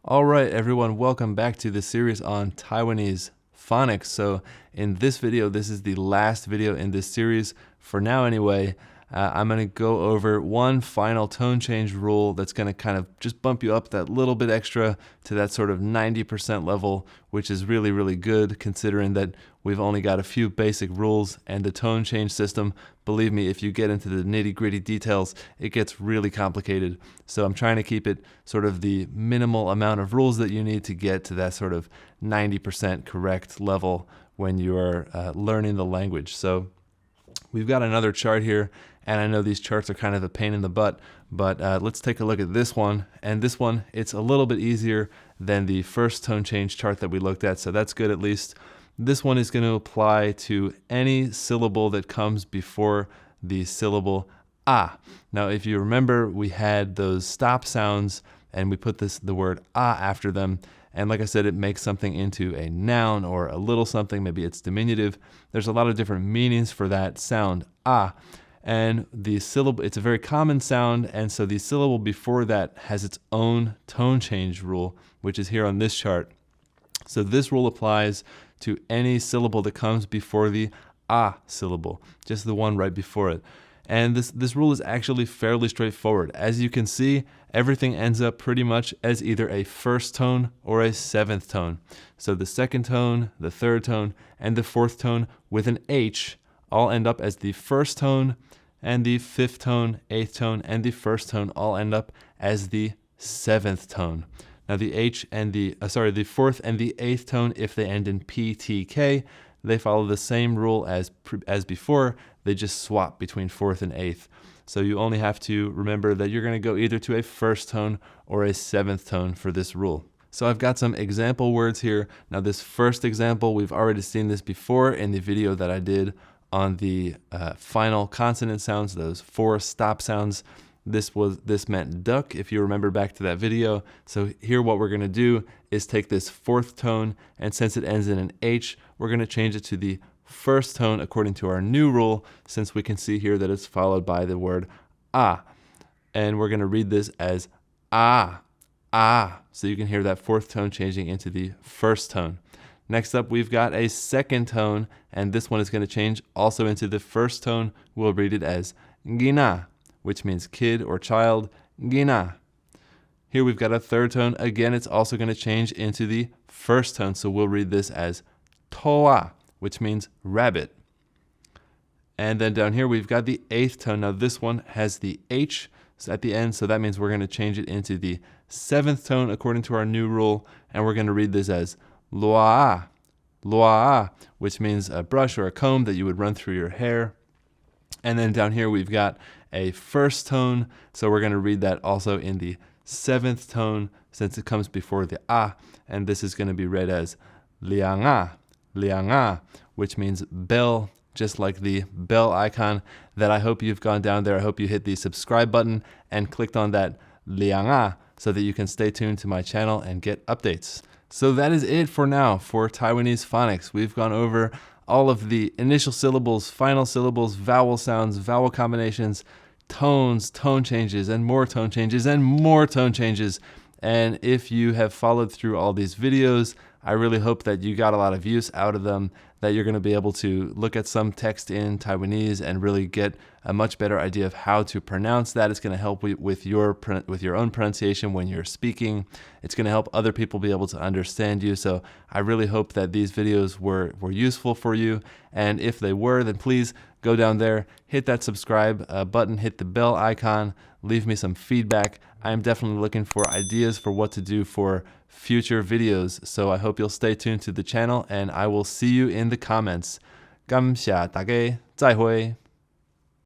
Alright everyone, welcome back to the series on Taiwanese phonics. So in this video, this is the last video in this series, for now anyway. I'm going to go over one final tone change rule that's going to kind of just bump you up that little bit extra to that sort of 90% level, which is really, really good considering that we've only got a few basic rules, and the tone change system, believe me, if you get into the nitty-gritty details, it gets really complicated. So I'm trying to keep it sort of the minimal amount of rules that you need to get to that sort of 90% correct level when you're learning the language. So we've got another chart here, and I know these charts are kind of a pain in the butt, but let's take a look at this one. And this one, it's a little bit easier than the first tone change chart that we looked at, so that's good at least. This one is going to apply to any syllable that comes before the syllable ah. Now, if you remember, we had those stop sounds, and we put the word ah after them. And like I said, it makes something into a noun or a little something. Maybe it's diminutive. There's a lot of different meanings for that sound, ah. And the syllable, it's a very common sound, and so the syllable before that has its own tone change rule, which is here on this chart. So this rule applies to any syllable that comes before the ah syllable, just the one right before it. And this rule is actually fairly straightforward. As you can see, everything ends up pretty much as either a first tone or a seventh tone. So the second tone, the third tone, and the fourth tone with an H all end up as the first tone, and the fifth tone, eighth tone, and the first tone all end up as the seventh tone. Now the H and the fourth and the eighth tone, if they end in PTK, they follow the same rule as before. They just swap between fourth and eighth. So you only have to remember that you're going to go either to a first tone or a seventh tone for this rule. So I've got some example words here. Now this first example, we've already seen this before in the video that I did on the final consonant sounds, those 4 stop sounds. This meant duck, if you remember back to that video. So here what we're going to do is take this fourth tone, and since it ends in an H, we're going to change it to the first tone according to our new rule, since we can see here that it's followed by the word ah. And we're going to read this as ah, ah. So you can hear that fourth tone changing into the first tone. Next up, we've got a second tone, and this one is going to change also into the first tone. We'll read it as gín-á, which means kid or child, gín-á. Here we've got a third tone. Again, it's also going to change into the first tone, so we'll read this as to-á, which means rabbit. And then down here we've got the eighth tone. Now this one has the H at the end, so that means we're going to change it into the seventh tone according to our new rule, and we're going to read this as loa-á, loa-á, which means a brush or a comb that you would run through your hair. And then down here we've got a first tone, so we're going to read that also in the seventh tone since it comes before the ah, and this is going to be read as liang-á, liang-á, which means bell, just like the bell icon that I hope you've gone down there. I hope you hit the subscribe button and clicked on that liang-á so that you can stay tuned to my channel and get updates. So that is it for now for Taiwanese phonics. We've gone over all of the initial syllables, final syllables, vowel sounds, vowel combinations, tones, tone changes, and more tone changes, and more tone changes. And if you have followed through all these videos, I really hope that you got a lot of use out of them, that you're going to be able to look at some text in Taiwanese and really get a much better idea of how to pronounce that. It's going to help with your own pronunciation when you're speaking. It's going to help other people be able to understand you. So I really hope that these videos were useful for you. And if they were, then please go down there, hit that subscribe button, hit the bell icon, leave me some feedback. I am definitely looking for ideas for what to do for future videos. So I hope you'll stay tuned to the channel, and I will see you in the comments. 感謝大家，再會。